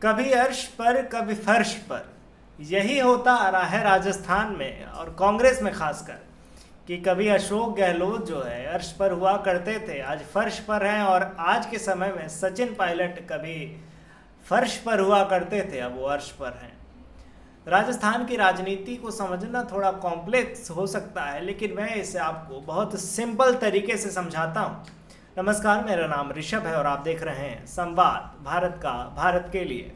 कभी अर्श पर कभी फर्श पर, यही होता आ रहा है राजस्थान में और कांग्रेस में खासकर कि कभी अशोक गहलोत जो है अर्श पर हुआ करते थे, आज फर्श पर हैं। और आज के समय में सचिन पायलट कभी फर्श पर हुआ करते थे, अब वो अर्श पर हैं। राजस्थान की राजनीति को समझना थोड़ा कॉम्प्लेक्स हो सकता है, लेकिन मैं इसे आपको बहुत सिंपल तरीके से समझाता हूँ। नमस्कार, मेरा नाम ऋषभ है और आप देख रहे हैं संवाद भारत का, भारत के लिए।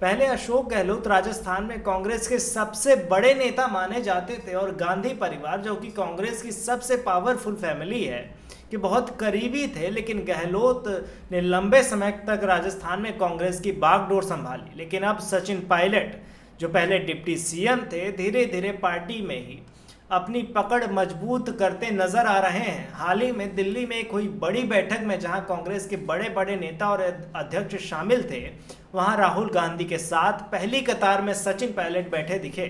पहले अशोक गहलोत राजस्थान में कांग्रेस के सबसे बड़े नेता माने जाते थे और गांधी परिवार, जो कि कांग्रेस की सबसे पावरफुल फैमिली है, कि बहुत करीबी थे। लेकिन गहलोत ने लंबे समय तक राजस्थान में कांग्रेस की बागडोर संभाली। लेकिन अब सचिन पायलट, जो पहले डिप्टी सीएम थे, धीरे धीरे पार्टी में ही अपनी पकड़ मजबूत करते नजर आ रहे हैं। हाल ही में दिल्ली में एक हुई बड़ी बैठक में जहां कांग्रेस के बड़े बड़े नेता और अध्यक्ष शामिल थे, वहां राहुल गांधी के साथ पहली कतार में सचिन पायलट बैठे दिखे।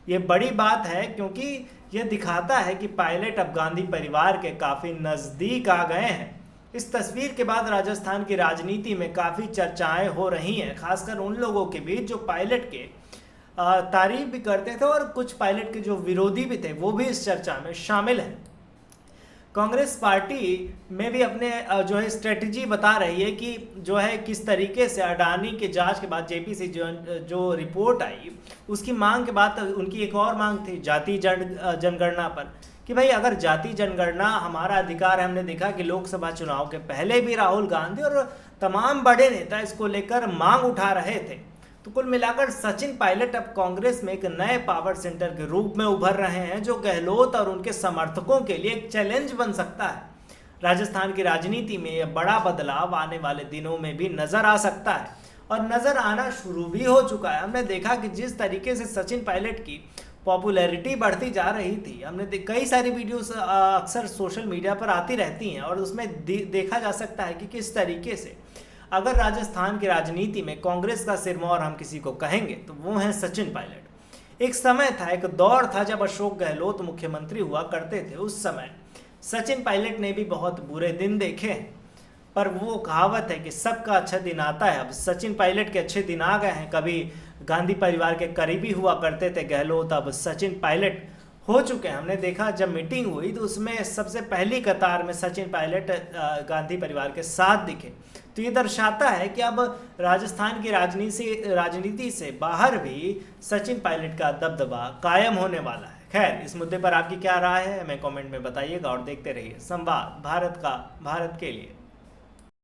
ये बड़ी बात है क्योंकि यह दिखाता है कि पायलट अब गांधी परिवार के काफ़ी नज़दीक आ गए हैं। इस तस्वीर के बाद राजस्थान की राजनीति में काफ़ी चर्चाएं हो रही हैं, खासकर उन लोगों के बीच जो पायलट के तारीफ भी करते थे और कुछ पायलट के जो विरोधी भी थे, वो भी इस चर्चा में शामिल हैं। कांग्रेस पार्टी में भी अपने जो है स्ट्रेटजी बता रही है कि जो है किस तरीके से अडानी के जांच के बाद जेपीसी जो रिपोर्ट आई, उसकी मांग के बाद उनकी एक और मांग थी जाति जनगणना पर, कि भाई अगर जाति जनगणना हमारा अधिकार है। हमने देखा कि लोकसभा चुनाव के पहले भी राहुल गांधी और तमाम बड़े नेता इसको लेकर मांग उठा रहे थे। तो कुल मिलाकर सचिन पायलट अब कांग्रेस में एक नए पावर सेंटर के रूप में उभर रहे हैं, जो गहलोत और उनके समर्थकों के लिए एक चैलेंज बन सकता है। राजस्थान की राजनीति में यह बड़ा बदलाव आने वाले दिनों में भी नजर आ सकता है और नजर आना शुरू भी हो चुका है। हमने देखा कि जिस तरीके से सचिन पायलट की पॉपुलैरिटी बढ़ती जा रही थी, हमने कई सारी वीडियोस अक्सर सोशल मीडिया पर आती रहती हैं और उसमें देखा जा सकता है कि किस तरीके से अगर राजस्थान की राजनीति में कांग्रेस का सिरमौर हम किसी को कहेंगे तो वो है सचिन पायलट। एक समय था, एक दौर था जब अशोक गहलोत मुख्यमंत्री हुआ करते थे। उस समय सचिन पायलट ने भी बहुत बुरे दिन देखे, पर वो कहावत है कि सबका अच्छा दिन आता है। अब सचिन पायलट के अच्छे दिन आ गए हैं। कभी गांधी परिवार के करीबी हुआ करते थे गहलोत, अब सचिन पायलट हो चुके हैं। हमने देखा जब मीटिंग हुई तो उसमें सबसे पहली कतार में सचिन पायलट गांधी परिवार के साथ दिखे। तो ये दर्शाता है कि अब राजस्थान की राजनीति से बाहर भी सचिन पायलट का दबदबा कायम होने वाला है। खैर, इस मुद्दे पर आपकी क्या राय है हमें कमेंट में बताइएगा और देखते रहिए संवाद भारत का, भारत के लिए।